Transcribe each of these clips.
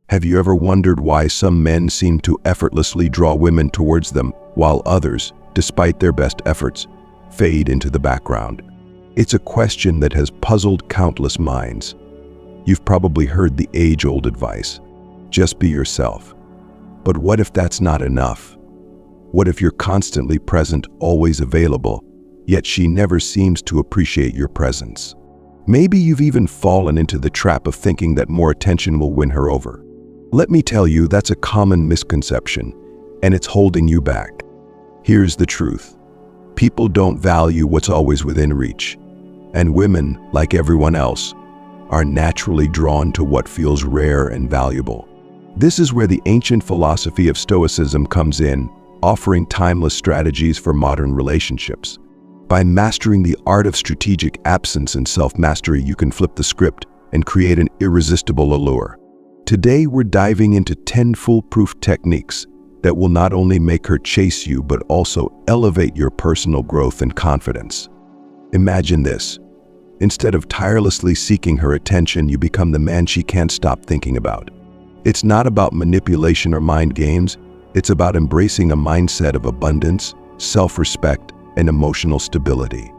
Have you ever wondered why some men seem to effortlessly draw women towards them, while others, despite their best efforts, fade into the background? It's a question that has puzzled countless minds. You've probably heard the age-old advice, just be yourself. But what if that's not enough? What if you're constantly present, always available, yet she never seems to appreciate your presence? Maybe you've even fallen into the trap of thinking that more attention will win her over. Let me tell you, that's a common misconception, and it's holding you back. Here's the truth. People don't value what's always within reach, and women, like everyone else, are naturally drawn to what feels rare and valuable. This is where the ancient philosophy of Stoicism comes in, offering timeless strategies for modern relationships. By mastering the art of strategic absence and self-mastery, you can flip the script and create an irresistible allure. Today, we're diving into 10 foolproof techniques that will not only make her chase you, but also elevate your personal growth and confidence. Imagine this. Instead of tirelessly seeking her attention, you become the man she can't stop thinking about. It's not about manipulation or mind games. It's about embracing a mindset of abundance, self-respect, and emotional stability.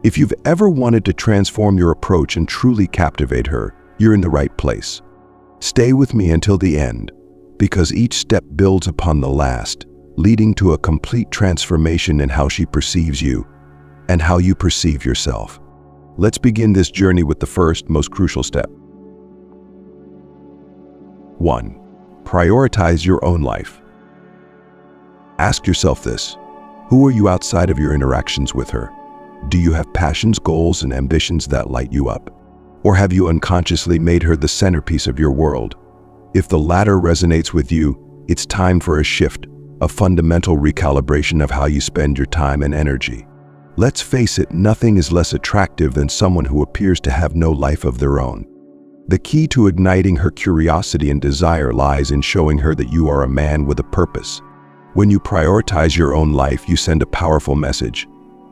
If you've ever wanted to transform your approach and truly captivate her, you're in the right place. Stay with me until the end, because each step builds upon the last, leading to a complete transformation in how she perceives you and how you perceive yourself. Let's begin this journey with the first, most crucial step. 1. Prioritize your own life. Ask yourself this: who are you outside of your interactions with her? Do you have passions, goals, and ambitions that light you up? Or have you unconsciously made her the centerpiece of your world? If the latter resonates with you, it's time for a shift, a fundamental recalibration of how you spend your time and energy. Let's face it, nothing is less attractive than someone who appears to have no life of their own. The key to igniting her curiosity and desire lies in showing her that you are a man with a purpose. When you prioritize your own life, you send a powerful message.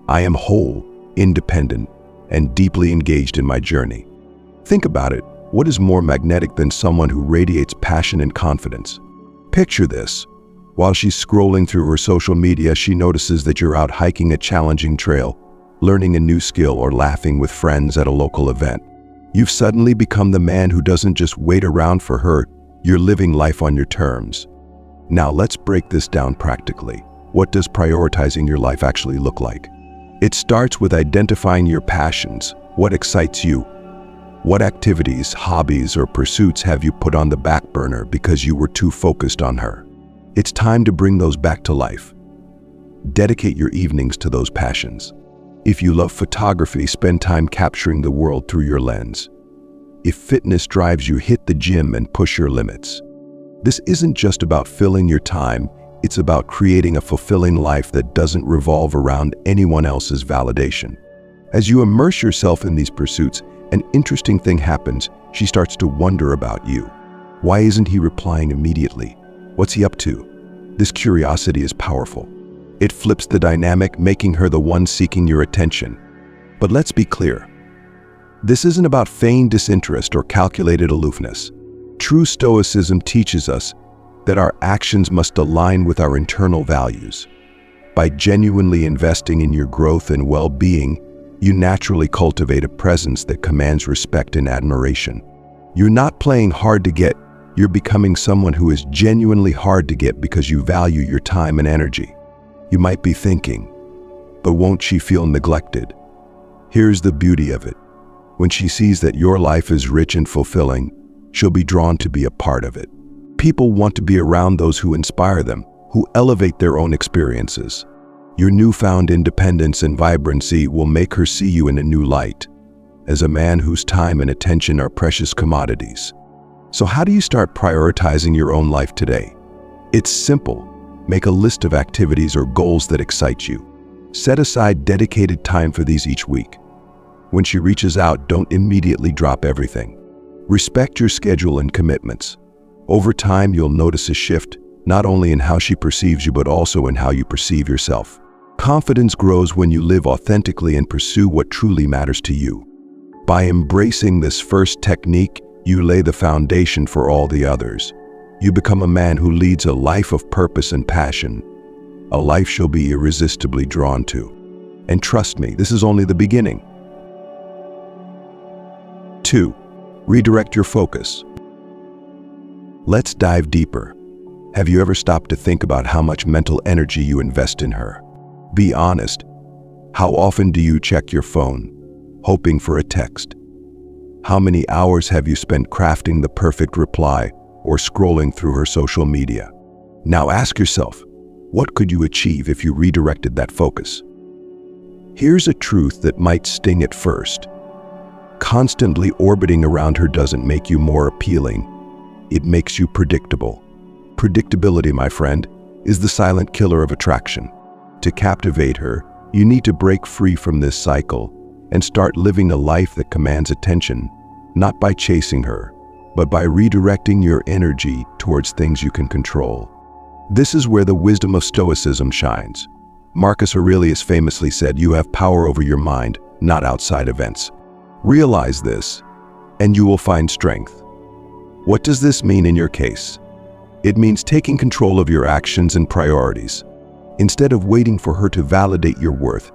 I am whole, independent, and deeply engaged in my journey. Think about it. What is more magnetic than someone who radiates passion and confidence? Picture this. While she's scrolling through her social media, she notices that you're out hiking a challenging trail, learning a new skill, or laughing with friends at a local event. You've suddenly become the man who doesn't just wait around for her, you're living life on your terms. Now let's break this down practically. What does prioritizing your life actually look like? It starts with identifying your passions. What excites you? What activities, hobbies, or pursuits have you put on the back burner because you were too focused on her? It's time to bring those back to life. Dedicate your evenings to those passions. If you love photography, spend time capturing the world through your lens. If fitness drives you, hit the gym and push your limits. This isn't just about filling your time, it's about creating a fulfilling life that doesn't revolve around anyone else's validation. As you immerse yourself in these pursuits, an interesting thing happens. She starts to wonder about you. Why isn't he replying immediately? What's he up to? This curiosity is powerful. It flips the dynamic, making her the one seeking your attention. But let's be clear. This isn't about feigned disinterest or calculated aloofness. True Stoicism teaches us that our actions must align with our internal values. By genuinely investing in your growth and well-being, you naturally cultivate a presence that commands respect and admiration. You're not playing hard to get, you're becoming someone who is genuinely hard to get because you value your time and energy. You might be thinking, but won't she feel neglected? Here's the beauty of it. When she sees that your life is rich and fulfilling, she'll be drawn to be a part of it. People want to be around those who inspire them, who elevate their own experiences. Your newfound independence and vibrancy will make her see you in a new light, as a man whose time and attention are precious commodities. So how do you start prioritizing your own life today? It's simple. Make a list of activities or goals that excite you. Set aside dedicated time for these each week. When she reaches out, don't immediately drop everything. Respect your schedule and commitments. Over time, you'll notice a shift, not only in how she perceives you, but also in how you perceive yourself. Confidence grows when you live authentically and pursue what truly matters to you. By embracing this first technique, you lay the foundation for all the others. You become a man who leads a life of purpose and passion, a life she'll be irresistibly drawn to. And trust me, this is only the beginning. 2. Redirect your focus. Let's dive deeper. Have you ever stopped to think about how much mental energy you invest in her? Be honest. How often do you check your phone, hoping for a text? How many hours have you spent crafting the perfect reply or scrolling through her social media? Now ask yourself, what could you achieve if you redirected that focus? Here's a truth that might sting at first. Constantly orbiting around her doesn't make you more appealing. It makes you predictable. Predictability, my friend, is the silent killer of attraction. To captivate her, you need to break free from this cycle and start living a life that commands attention, not by chasing her, but by redirecting your energy towards things you can control. This is where the wisdom of Stoicism shines. Marcus Aurelius famously said, "You have power over your mind, not outside events." Realize this, and you will find strength. What does this mean in your case? It means taking control of your actions and priorities. Instead of waiting for her to validate your worth,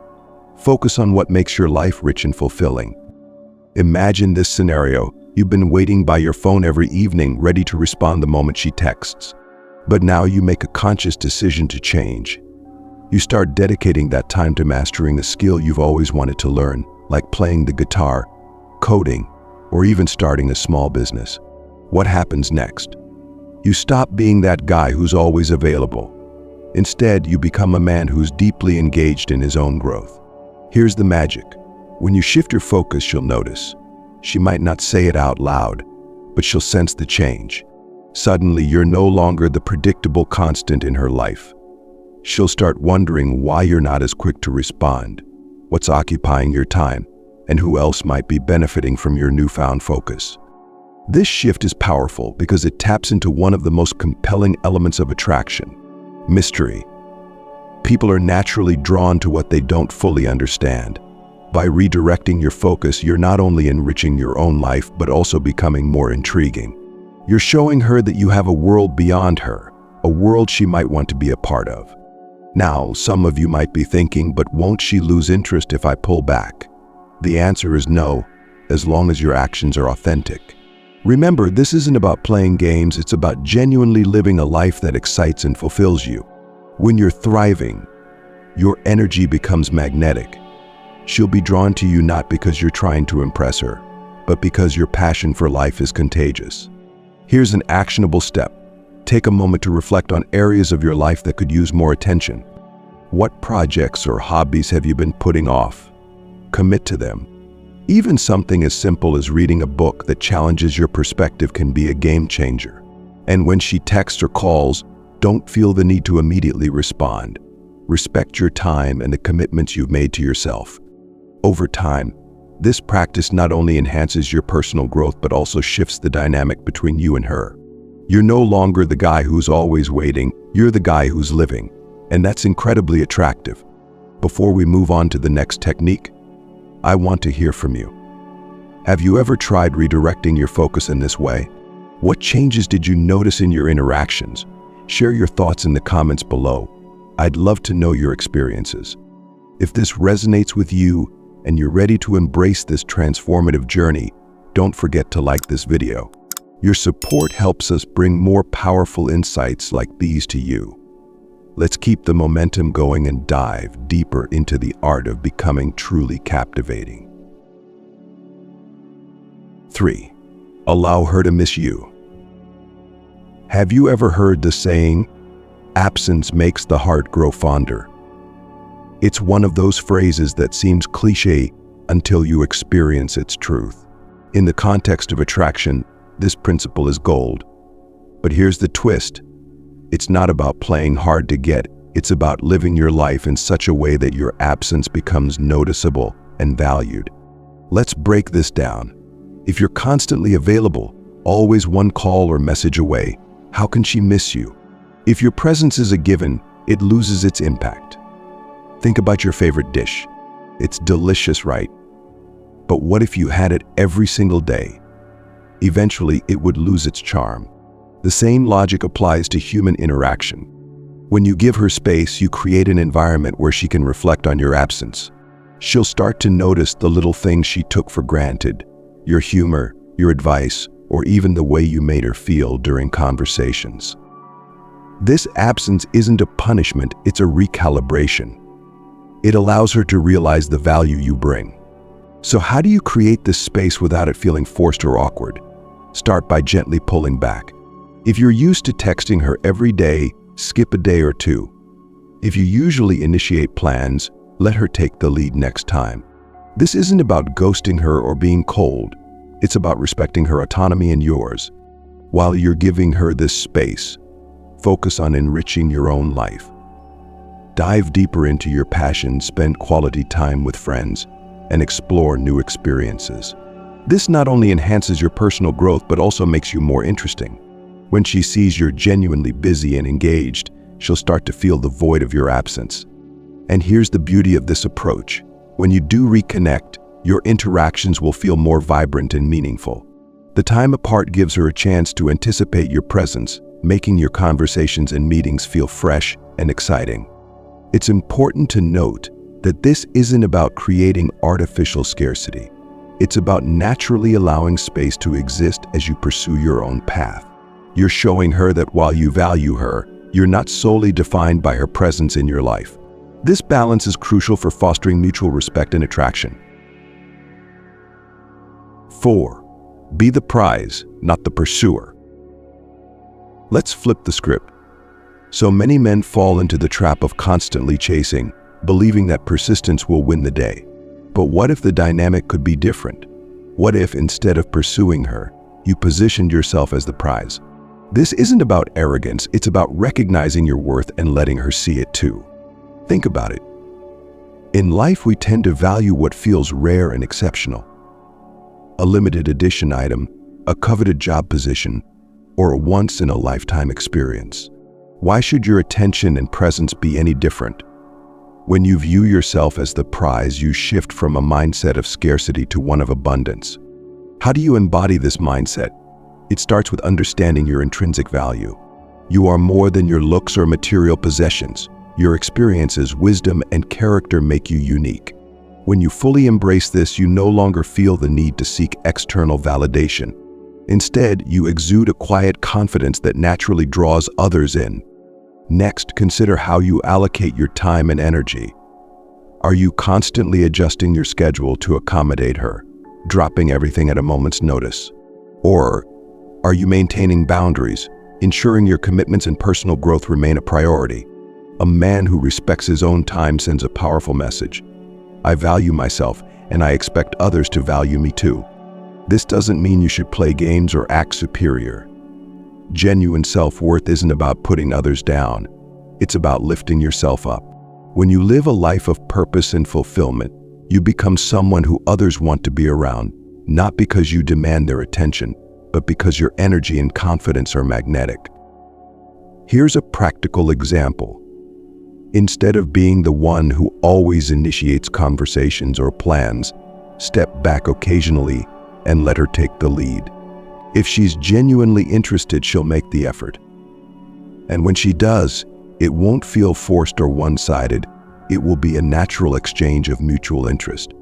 focus on what makes your life rich and fulfilling. Imagine this scenario. You've been waiting by your phone every evening, ready to respond the moment she texts. But now you make a conscious decision to change. You start dedicating that time to mastering a skill you've always wanted to learn, like playing the guitar, coding, or even starting a small business. What happens next? You stop being that guy who's always available. Instead, you become a man who's deeply engaged in his own growth. Here's the magic. When you shift your focus, you'll notice. She might not say it out loud, but she'll sense the change. Suddenly, you're no longer the predictable constant in her life. She'll start wondering why you're not as quick to respond, what's occupying your time, and who else might be benefiting from your newfound focus. This shift is powerful because it taps into one of the most compelling elements of attraction: mystery. People are naturally drawn to what they don't fully understand. By redirecting your focus, you're not only enriching your own life, but also becoming more intriguing. You're showing her that you have a world beyond her, a world she might want to be a part of. Now, some of you might be thinking, but won't she lose interest if I pull back? The answer is no, as long as your actions are authentic. Remember, this isn't about playing games, it's about genuinely living a life that excites and fulfills you. When you're thriving, your energy becomes magnetic. She'll be drawn to you not because you're trying to impress her, but because your passion for life is contagious. Here's an actionable step. Take a moment to reflect on areas of your life that could use more attention. What projects or hobbies have you been putting off? Commit to them. Even something as simple as reading a book that challenges your perspective can be a game changer. And when she texts or calls, don't feel the need to immediately respond. Respect your time and the commitments you've made to yourself. Over time, this practice not only enhances your personal growth but also shifts the dynamic between you and her. You're no longer the guy who's always waiting, you're the guy who's living. And that's incredibly attractive. Before we move on to the next technique, I want to hear from you. Have you ever tried redirecting your focus in this way? What changes did you notice in your interactions? Share your thoughts in the comments below. I'd love to know your experiences. If this resonates with you and you're ready to embrace this transformative journey, don't forget to like this video. Your support helps us bring more powerful insights like these to you. Let's keep the momentum going and dive deeper into the art of becoming truly captivating. 3. Allow her to miss you. Have you ever heard the saying, "Absence makes the heart grow fonder"? It's one of those phrases that seems cliché until you experience its truth. In the context of attraction, this principle is gold. But here's the twist. It's not about playing hard to get, it's about living your life in such a way that your absence becomes noticeable and valued. Let's break this down. If you're constantly available, always one call or message away, how can she miss you? If your presence is a given, it loses its impact. Think about your favorite dish. It's delicious, right? But what if you had it every single day? Eventually, it would lose its charm. The same logic applies to human interaction. When you give her space, you create an environment where she can reflect on your absence. She'll start to notice the little things she took for granted, your humor, your advice, or even the way you made her feel during conversations. This absence isn't a punishment, it's a recalibration. It allows her to realize the value you bring. So how do you create this space without it feeling forced or awkward? Start by gently pulling back. If you're used to texting her every day, skip a day or two. If you usually initiate plans, let her take the lead next time. This isn't about ghosting her or being cold. It's about respecting her autonomy and yours. While you're giving her this space, focus on enriching your own life. Dive deeper into your passions, spend quality time with friends, and explore new experiences. This not only enhances your personal growth, but also makes you more interesting. When she sees you're genuinely busy and engaged, she'll start to feel the void of your absence. And here's the beauty of this approach. When you do reconnect, your interactions will feel more vibrant and meaningful. The time apart gives her a chance to anticipate your presence, making your conversations and meetings feel fresh and exciting. It's important to note that this isn't about creating artificial scarcity. It's about naturally allowing space to exist as you pursue your own path. You're showing her that while you value her, you're not solely defined by her presence in your life. This balance is crucial for fostering mutual respect and attraction. 4. Be the prize, not the pursuer. Let's flip the script. So many men fall into the trap of constantly chasing, believing that persistence will win the day. But what if the dynamic could be different? What if, instead of pursuing her, you positioned yourself as the prize? This isn't about arrogance, it's about recognizing your worth and letting her see it too. Think about it. In life, we tend to value what feels rare and exceptional. A limited edition item, a coveted job position, or a once-in-a-lifetime experience. Why should your attention and presence be any different? When you view yourself as the prize, you shift from a mindset of scarcity to one of abundance. How do you embody this mindset? It starts with understanding your intrinsic value. You are more than your looks or material possessions. Your experiences, wisdom, and character make you unique. When you fully embrace this, you no longer feel the need to seek external validation. Instead, you exude a quiet confidence that naturally draws others in. Next, consider how you allocate your time and energy. Are you constantly adjusting your schedule to accommodate her, dropping everything at a moment's notice? Or are you maintaining boundaries, ensuring your commitments and personal growth remain a priority? A man who respects his own time sends a powerful message. I value myself, and I expect others to value me too. This doesn't mean you should play games or act superior. Genuine self-worth isn't about putting others down. It's about lifting yourself up. When you live a life of purpose and fulfillment, you become someone who others want to be around, not because you demand their attention, but because your energy and confidence are magnetic. Here's a practical example. Instead of being the one who always initiates conversations or plans, step back occasionally and let her take the lead. If she's genuinely interested, she'll make the effort. And when she does, it won't feel forced or one-sided. It will be a natural exchange of mutual interest.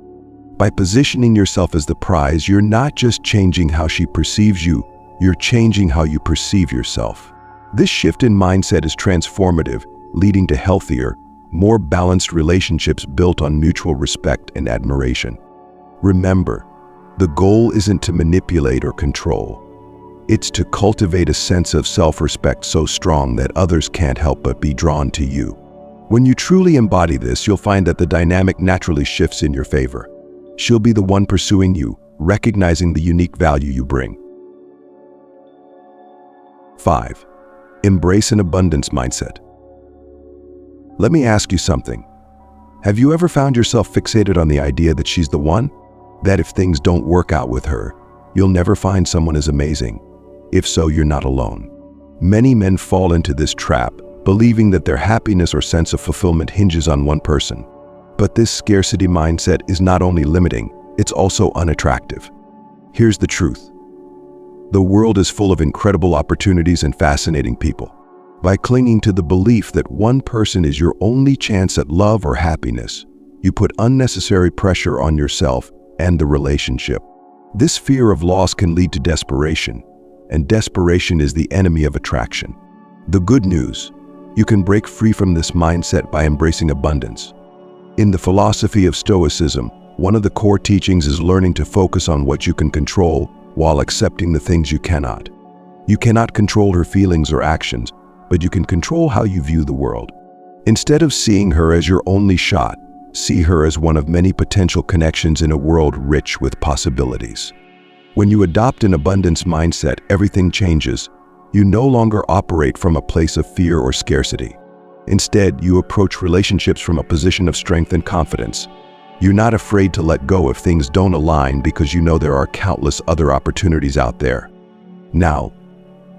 By positioning yourself as the prize, you're not just changing how she perceives you, you're changing how you perceive yourself. This shift in mindset is transformative, leading to healthier, more balanced relationships built on mutual respect and admiration. Remember, the goal isn't to manipulate or control. It's to cultivate a sense of self-respect so strong that others can't help but be drawn to you. When you truly embody this, you'll find that the dynamic naturally shifts in your favor. She'll be the one pursuing you, recognizing the unique value you bring. 5. Embrace an abundance mindset. Let me ask you something. Have you ever found yourself fixated on the idea that she's the one? That if things don't work out with her, you'll never find someone as amazing? If so, you're not alone. Many men fall into this trap, believing that their happiness or sense of fulfillment hinges on one person. But this scarcity mindset is not only limiting, it's also unattractive. Here's the truth. The world is full of incredible opportunities and fascinating people. By clinging to the belief that one person is your only chance at love or happiness, you put unnecessary pressure on yourself and the relationship. This fear of loss can lead to desperation, and desperation is the enemy of attraction. The good news: you can break free from this mindset by embracing abundance. In the philosophy of Stoicism, one of the core teachings is learning to focus on what you can control while accepting the things you cannot. You cannot control her feelings or actions, but you can control how you view the world. Instead of seeing her as your only shot, see her as one of many potential connections in a world rich with possibilities. When you adopt an abundance mindset, everything changes. You no longer operate from a place of fear or scarcity. Instead, you approach relationships from a position of strength and confidence. You're not afraid to let go if things don't align because you know there are countless other opportunities out there. Now,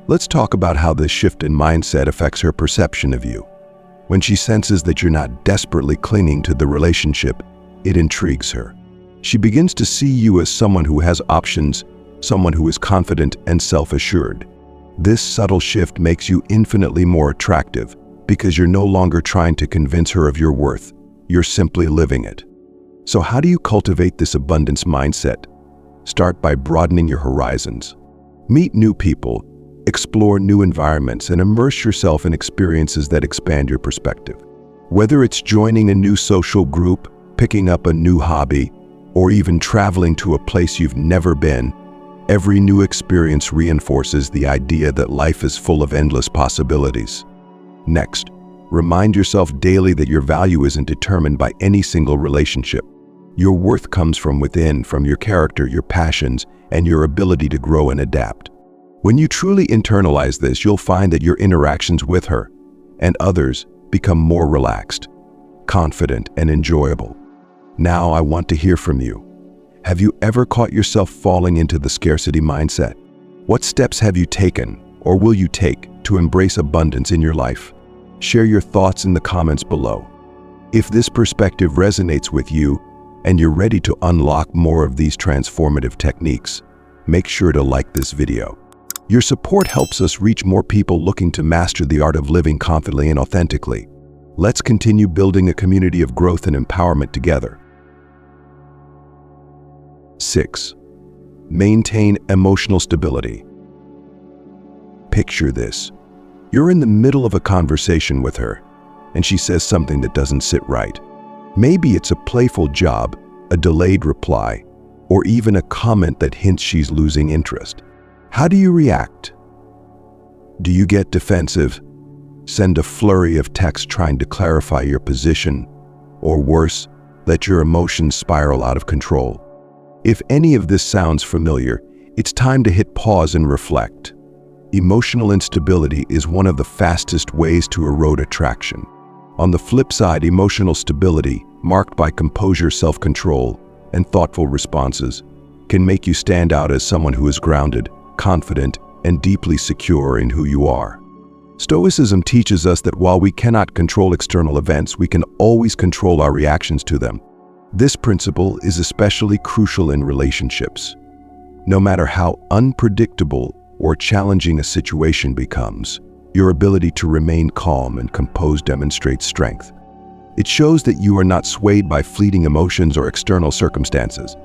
let's talk about how this shift in mindset affects her perception of you. When she senses that you're not desperately clinging to the relationship, it intrigues her. She begins to see you as someone who has options, someone who is confident and self-assured. This subtle shift makes you infinitely more attractive because you're no longer trying to convince her of your worth. You're simply living it. So how do you cultivate this abundance mindset? Start by broadening your horizons. Meet new people, explore new environments, and immerse yourself in experiences that expand your perspective. Whether it's joining a new social group, picking up a new hobby, or even traveling to a place you've never been, every new experience reinforces the idea that life is full of endless possibilities. Next, remind yourself daily that your value isn't determined by any single relationship. Your worth comes from within, from your character, your passions, and your ability to grow and adapt. When you truly internalize this, you'll find that your interactions with her and others become more relaxed, confident, and enjoyable. Now I want to hear from you. Have you ever caught yourself falling into the scarcity mindset? What steps have you taken or will you take to embrace abundance in your life? Share your thoughts in the comments below. If this perspective resonates with you and you're ready to unlock more of these transformative techniques, make sure to like this video. Your support helps us reach more people looking to master the art of living confidently and authentically. Let's continue building a community of growth and empowerment together. 6. Maintain emotional stability. Picture this. You're in the middle of a conversation with her, and she says something that doesn't sit right. Maybe it's a playful jab, a delayed reply, or even a comment that hints she's losing interest. How do you react? Do you get defensive, send a flurry of text trying to clarify your position, or worse, let your emotions spiral out of control? If any of this sounds familiar, it's time to hit pause and reflect. Emotional instability is one of the fastest ways to erode attraction. On the flip side, emotional stability, marked by composure, self-control, and thoughtful responses, can make you stand out as someone who is grounded, confident, and deeply secure in who you are. Stoicism teaches us that while we cannot control external events, we can always control our reactions to them. This principle is especially crucial in relationships. No matter how unpredictable or challenging a situation becomes, your ability to remain calm and composed demonstrates strength. It shows that you are not swayed by fleeting emotions or external circumstances.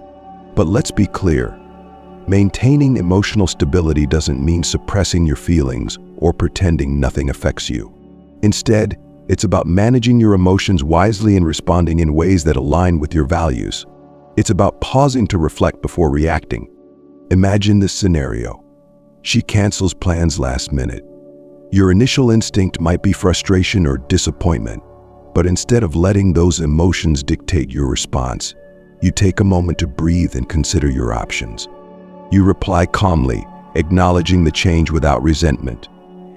But let's be clear. Maintaining emotional stability doesn't mean suppressing your feelings or pretending nothing affects you. Instead, it's about managing your emotions wisely and responding in ways that align with your values. It's about pausing to reflect before reacting. Imagine this scenario. She cancels plans last minute. Your initial instinct might be frustration or disappointment, but instead of letting those emotions dictate your response, you take a moment to breathe and consider your options. You reply calmly, acknowledging the change without resentment,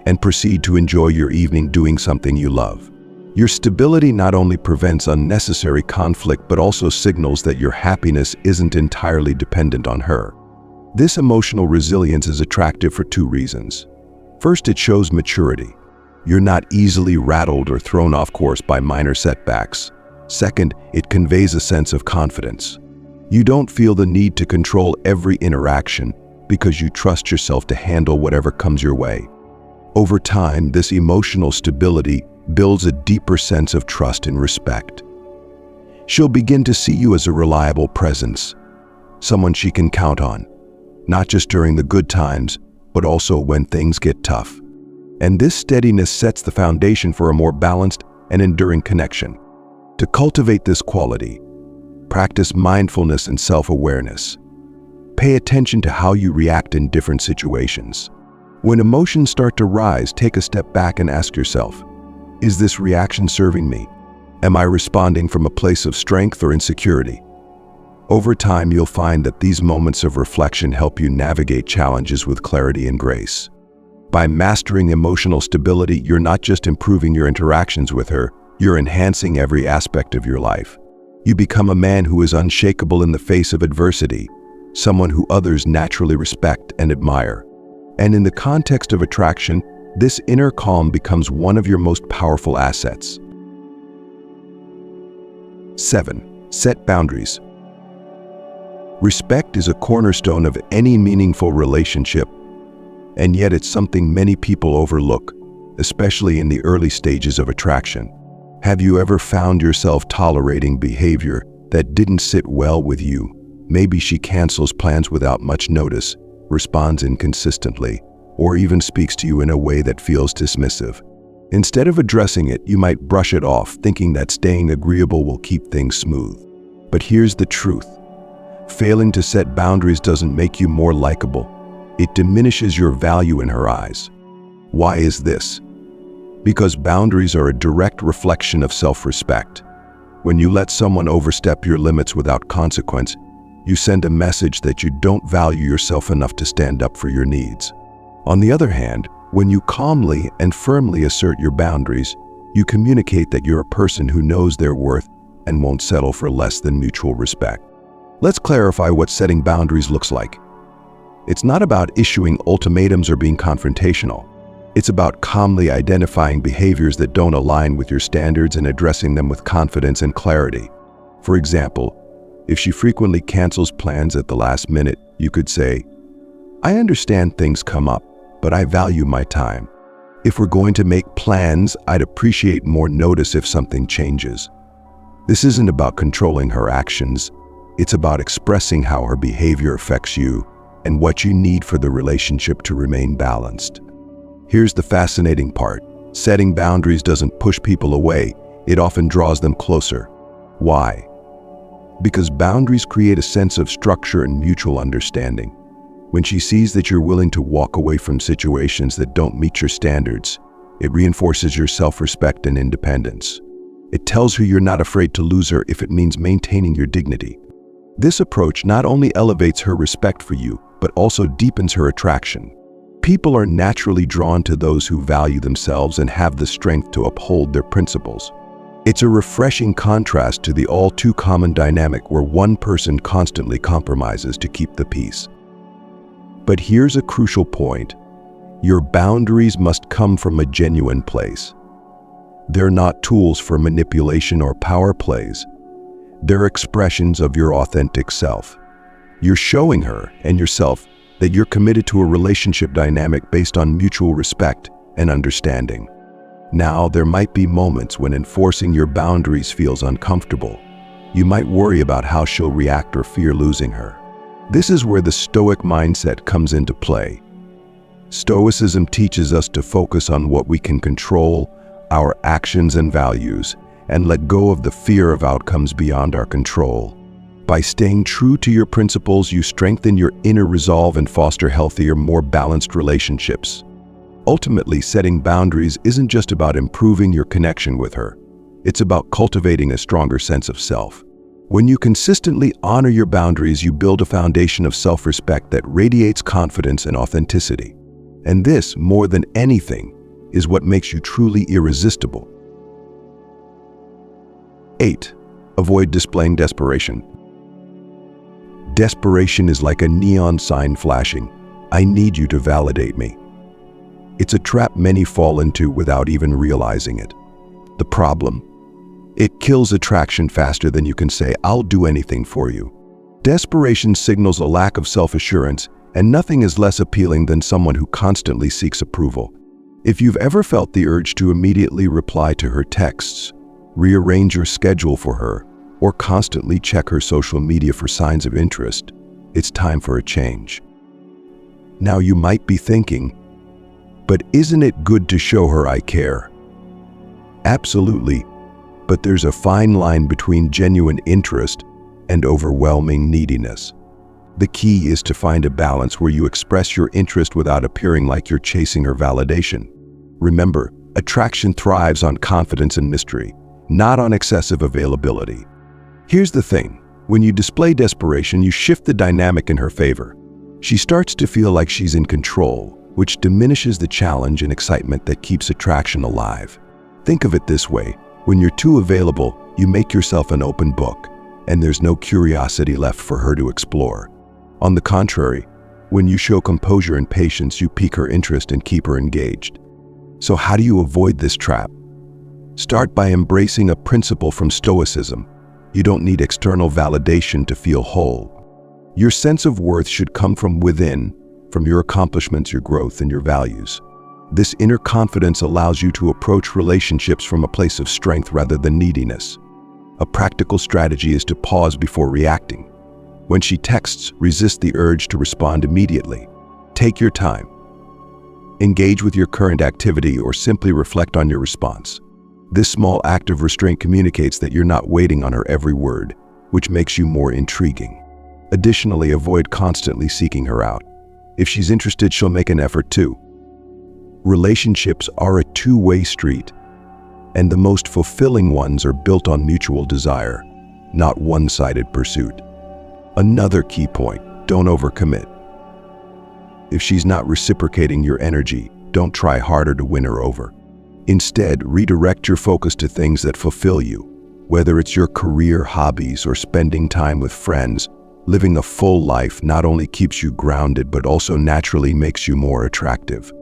and proceed to enjoy your evening doing something you love. Your stability not only prevents unnecessary conflict, but also signals that your happiness isn't entirely dependent on her. This emotional resilience is attractive for two reasons. First, it shows maturity. You're not easily rattled or thrown off course by minor setbacks. Second, it conveys a sense of confidence. You don't feel the need to control every interaction. because you trust yourself to handle whatever comes your way. Over time, this emotional stability builds a deeper sense of trust and respect. She'll begin to see you as a reliable presence, someone she can count on, not just during the good times, but also when things get tough. And this steadiness sets the foundation for a more balanced and enduring connection. To cultivate this quality, practice mindfulness and self-awareness. Pay attention to how you react in different situations. When emotions start to rise, take a step back and ask yourself, is this reaction serving me? Am I responding from a place of strength or insecurity? Over time, you'll find that these moments of reflection help you navigate challenges with clarity and grace. By mastering emotional stability, you're not just improving your interactions with her, you're enhancing every aspect of your life. You become a man who is unshakable in the face of adversity, someone who others naturally respect and admire. And in the context of attraction, this inner calm becomes one of your most powerful assets. 7. Set boundaries. Respect is a cornerstone of any meaningful relationship, and yet it's something many people overlook, especially in the early stages of attraction. Have you ever found yourself tolerating behavior that didn't sit well with you? Maybe she cancels plans without much notice, responds inconsistently, or even speaks to you in a way that feels dismissive. Instead of addressing it, you might brush it off, thinking that staying agreeable will keep things smooth. But here's the truth. Failing to set boundaries doesn't make you more likable. It diminishes your value in her eyes. Why is this? Because boundaries are a direct reflection of self-respect. When you let someone overstep your limits without consequence, you send a message that you don't value yourself enough to stand up for your needs. On the other hand, when you calmly and firmly assert your boundaries, you communicate that you're a person who knows their worth and won't settle for less than mutual respect. Let's clarify what setting boundaries looks like. It's not about issuing ultimatums or being confrontational. It's about calmly identifying behaviors that don't align with your standards and addressing them with confidence and clarity. For example, if she frequently cancels plans at the last minute, you could say, "I understand things come up, but I value my time. If we're going to make plans, I'd appreciate more notice if something changes." This isn't about controlling her actions. It's about expressing how her behavior affects you and what you need for the relationship to remain balanced. Here's the fascinating part. Setting boundaries doesn't push people away. It often draws them closer. Why? Because boundaries create a sense of structure and mutual understanding. When she sees that you're willing to walk away from situations that don't meet your standards, it reinforces your self-respect and independence. It tells her you're not afraid to lose her if it means maintaining your dignity. This approach not only elevates her respect for you, but also deepens her attraction. People are naturally drawn to those who value themselves and have the strength to uphold their principles. It's a refreshing contrast to the all-too-common dynamic where one person constantly compromises to keep the peace. But here's a crucial point. Your boundaries must come from a genuine place. They're not tools for manipulation or power plays. They're expressions of your authentic self. You're showing her and yourself that you're committed to a relationship dynamic based on mutual respect and understanding. Now, there might be moments when enforcing your boundaries feels uncomfortable. You might worry about how she'll react or fear losing her. This is where the Stoic mindset comes into play. Stoicism teaches us to focus on what we can control, our actions and values, and let go of the fear of outcomes beyond our control. By staying true to your principles, you strengthen your inner resolve and foster healthier, more balanced relationships. Ultimately, setting boundaries isn't just about improving your connection with her. It's about cultivating a stronger sense of self. When you consistently honor your boundaries, you build a foundation of self-respect that radiates confidence and authenticity. And this, more than anything, is what makes you truly irresistible. 8. Avoid displaying desperation. Desperation is like a neon sign flashing. I need you to validate me. It's a trap many fall into without even realizing it. The problem? It kills attraction faster than you can say, "I'll do anything for you." Desperation signals a lack of self-assurance And nothing is less appealing than someone who constantly seeks approval. If you've ever felt the urge to immediately reply to her texts, rearrange your schedule for her, or constantly check her social media for signs of interest, it's time for a change. Now you might be thinking, but isn't it good to show her I care? Absolutely, but there's a fine line between genuine interest and overwhelming neediness. The key is to find a balance where you express your interest without appearing like you're chasing her validation. Remember, attraction thrives on confidence and mystery, not on excessive availability. Here's the thing, when you display desperation, you shift the dynamic in her favor. She starts to feel like she's in control, which diminishes the challenge and excitement that keeps attraction alive. Think of it this way, when you're too available, you make yourself an open book, and there's no curiosity left for her to explore. On the contrary, when you show composure and patience, you pique her interest and keep her engaged. So how do you avoid this trap? Start by embracing a principle from Stoicism. You don't need external validation to feel whole. Your sense of worth should come from within, from your accomplishments, your growth, and your values. This inner confidence allows you to approach relationships from a place of strength rather than neediness. A practical strategy is to pause before reacting. When she texts, resist the urge to respond immediately. Take your time. Engage with your current activity or simply reflect on your response. This small act of restraint communicates that you're not waiting on her every word, which makes you more intriguing. Additionally, avoid constantly seeking her out. If she's interested, she'll make an effort too. Relationships are a two-way street, and the most fulfilling ones are built on mutual desire, not one-sided pursuit. Another key point, don't overcommit. If she's not reciprocating your energy, don't try harder to win her over. Instead, redirect your focus to things that fulfill you, whether it's your career, hobbies, or spending time with friends. Living a full life not only keeps you grounded, but also naturally makes you more attractive.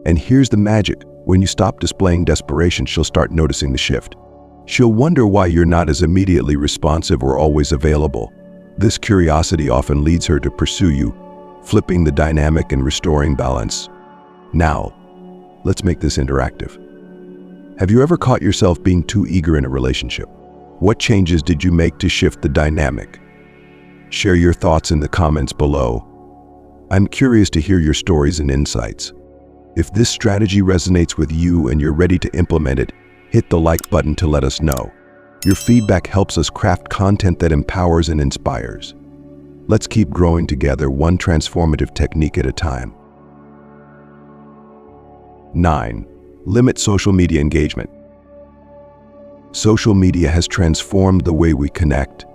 And here's the magic. When you stop displaying desperation, she'll start noticing the shift. She'll wonder why you're not as immediately responsive or always available. This curiosity often leads her to pursue you, flipping the dynamic and restoring balance. Now, let's make this interactive. Have you ever caught yourself being too eager in a relationship? What changes did you make to shift the dynamic? Share your thoughts in the comments below. I'm curious to hear your stories and insights. If this strategy resonates with you and you're ready to implement it, hit the like button to let us know. Your feedback helps us craft content that empowers and inspires. Let's keep growing together, one transformative technique at a time. 9. Limit social media engagement. Social media has transformed the way we connect,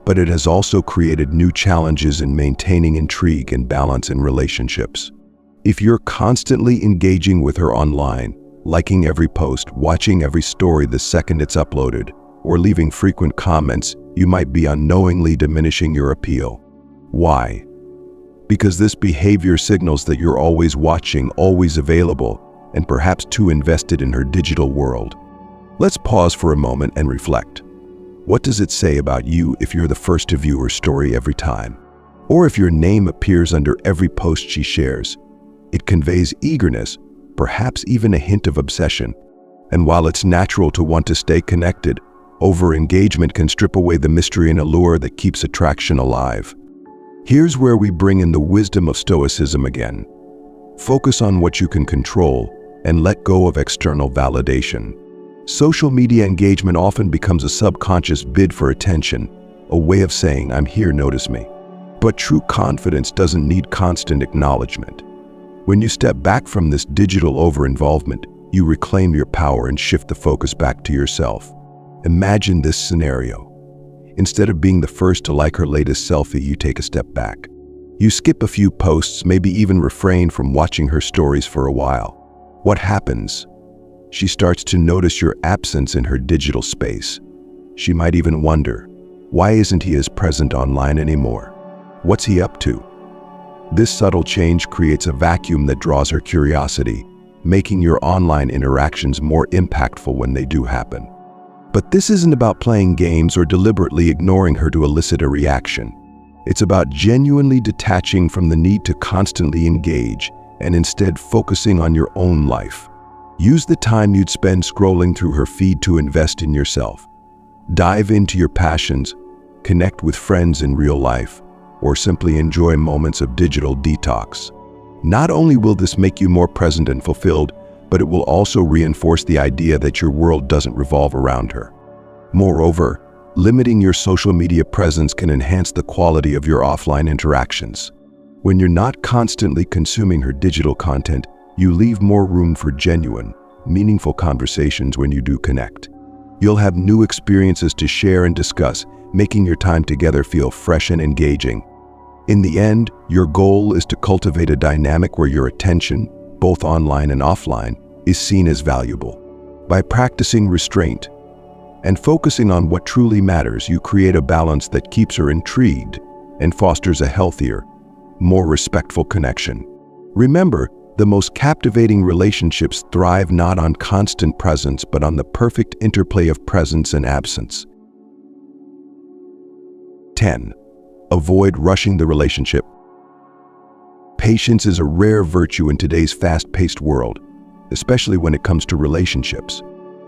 but it has also created new challenges in maintaining intrigue and balance in relationships. If you're constantly engaging with her online, liking every post, watching every story the second it's uploaded, or leaving frequent comments, you might be unknowingly diminishing your appeal. Why? Because this behavior signals that you're always watching, always available, and perhaps too invested in her digital world. Let's pause for a moment and reflect. What does it say about you if you're the first to view her story every time? Or if your name appears under every post she shares? It conveys eagerness, perhaps even a hint of obsession. And while it's natural to want to stay connected, over-engagement can strip away the mystery and allure that keeps attraction alive. Here's where we bring in the wisdom of Stoicism again. Focus on what you can control and let go of external validation. Social media engagement often becomes a subconscious bid for attention, a way of saying, "I'm here, notice me." But true confidence doesn't need constant acknowledgement. When you step back from this digital over-involvement, you reclaim your power and shift the focus back to yourself. Imagine this scenario. Instead of being the first to like her latest selfie, you take a step back. You skip a few posts, maybe even refrain from watching her stories for a while. What happens? She starts to notice your absence in her digital space. She might even wonder, why isn't he as present online anymore? What's he up to? This subtle change creates a vacuum that draws her curiosity, making your online interactions more impactful when they do happen. But this isn't about playing games or deliberately ignoring her to elicit a reaction. It's about genuinely detaching from the need to constantly engage and instead focusing on your own life. Use the time you'd spend scrolling through her feed to invest in yourself. Dive into your passions, connect with friends in real life, or simply enjoy moments of digital detox. Not only will this make you more present and fulfilled, but it will also reinforce the idea that your world doesn't revolve around her. Moreover, limiting your social media presence can enhance the quality of your offline interactions. When you're not constantly consuming her digital content, you leave more room for genuine, meaningful conversations when you do connect. You'll have new experiences to share and discuss, making your time together feel fresh and engaging. In the end, your goal is to cultivate a dynamic where your attention, both online and offline, is seen as valuable. By practicing restraint and focusing on what truly matters, you create a balance that keeps her intrigued and fosters a healthier, more respectful connection. Remember, the most captivating relationships thrive not on constant presence, but on the perfect interplay of presence and absence. 10. Avoid rushing the relationship. Patience is a rare virtue in today's fast-paced world, especially when it comes to relationships.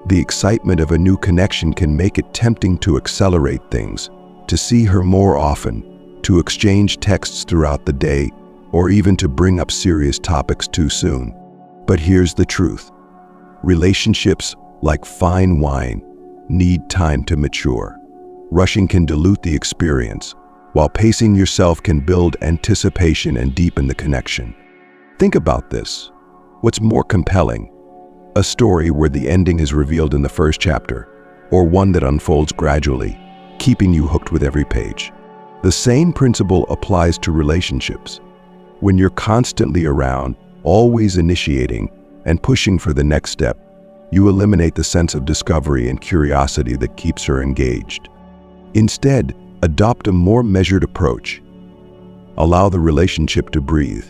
The excitement of a new connection can make it tempting to accelerate things, to see her more often, to exchange texts throughout the day, or even to bring up serious topics too soon. But here's the truth. Relationships, like fine wine, need time to mature. Rushing can dilute the experience, while pacing yourself can build anticipation and deepen the connection. Think about this. What's more compelling? A story where the ending is revealed in the first chapter, or one that unfolds gradually, keeping you hooked with every page? The same principle applies to relationships. When you're constantly around, always initiating, and pushing for the next step, you eliminate the sense of discovery and curiosity that keeps her engaged. Instead, adopt a more measured approach. Allow the relationship to breathe.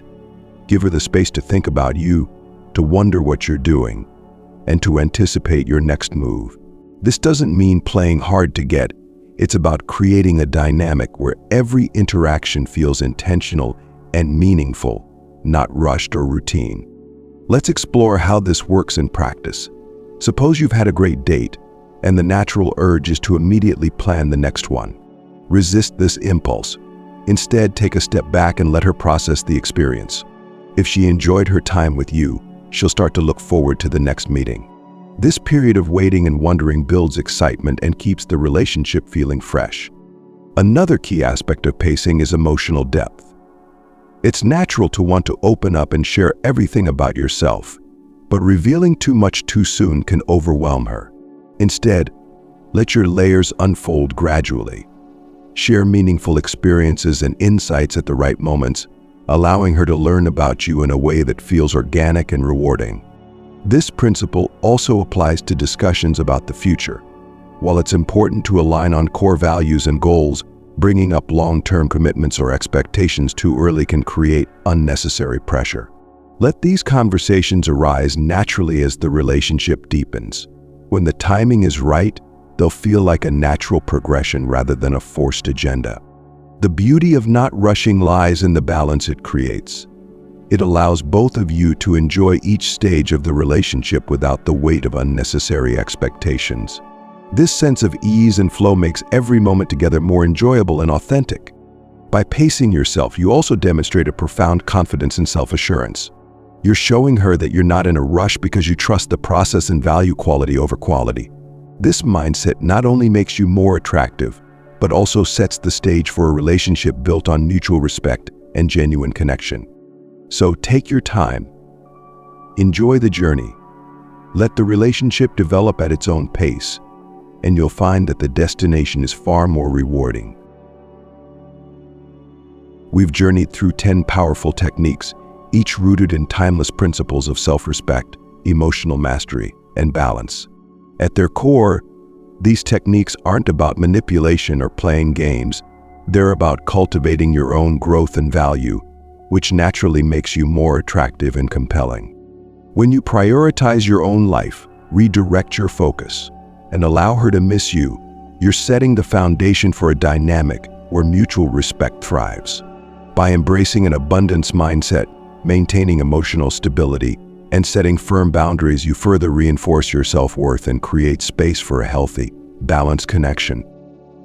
Give her the space to think about you, to wonder what you're doing, and to anticipate your next move. This doesn't mean playing hard to get. It's about creating a dynamic where every interaction feels intentional and meaningful, not rushed or routine. Let's explore how this works in practice. Suppose you've had a great date, and the natural urge is to immediately plan the next one. Resist this impulse. Instead, take a step back and let her process the experience. If she enjoyed her time with you, she'll start to look forward to the next meeting. This period of waiting and wondering builds excitement and keeps the relationship feeling fresh. Another key aspect of pacing is emotional depth. It's natural to want to open up and share everything about yourself, but revealing too much too soon can overwhelm her. Instead, let your layers unfold gradually. Share meaningful experiences and insights at the right moments, allowing her to learn about you in a way that feels organic and rewarding. This principle also applies to discussions about the future. While it's important to align on core values and goals, bringing up long-term commitments or expectations too early can create unnecessary pressure. Let these conversations arise naturally as the relationship deepens. When the timing is right, they'll feel like a natural progression rather than a forced agenda. The beauty of not rushing lies in the balance it creates. It allows both of you to enjoy each stage of the relationship without the weight of unnecessary expectations. This sense of ease and flow makes every moment together more enjoyable and authentic. By pacing yourself, you also demonstrate a profound confidence and self-assurance. You're showing her that you're not in a rush because you trust the process and value quality over quality. This mindset not only makes you more attractive, but also sets the stage for a relationship built on mutual respect and genuine connection. So take your time. Enjoy the journey. Let the relationship develop at its own pace, and you'll find that the destination is far more rewarding. We've journeyed through 10 powerful techniques, each rooted in timeless principles of self-respect, emotional mastery, and balance. At their core, these techniques aren't about manipulation or playing games. They're about cultivating your own growth and value, which naturally makes you more attractive and compelling. When you prioritize your own life, redirect your focus, and allow her to miss you, you're setting the foundation for a dynamic, where mutual respect thrives. By embracing an abundance mindset, maintaining emotional stability, and setting firm boundaries, you further reinforce your self-worth and create space for a healthy, balanced connection.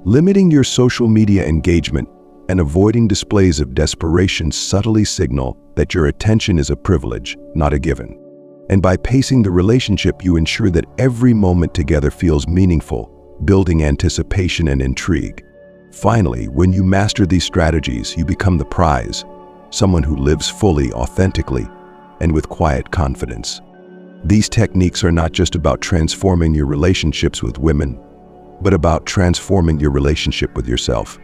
Limiting your social media engagement and avoiding displays of desperation subtly signal that your attention is a privilege, not a given. And by pacing the relationship, you ensure that every moment together feels meaningful, building anticipation and intrigue. Finally, when you master these strategies, you become the prize, someone who lives fully, authentically, and with quiet confidence. These techniques are not just about transforming your relationships with women, but about transforming your relationship with yourself.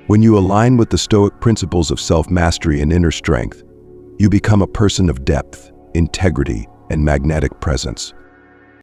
When you align with the Stoic principles of self-mastery and inner strength, you become a person of depth, integrity, and magnetic presence.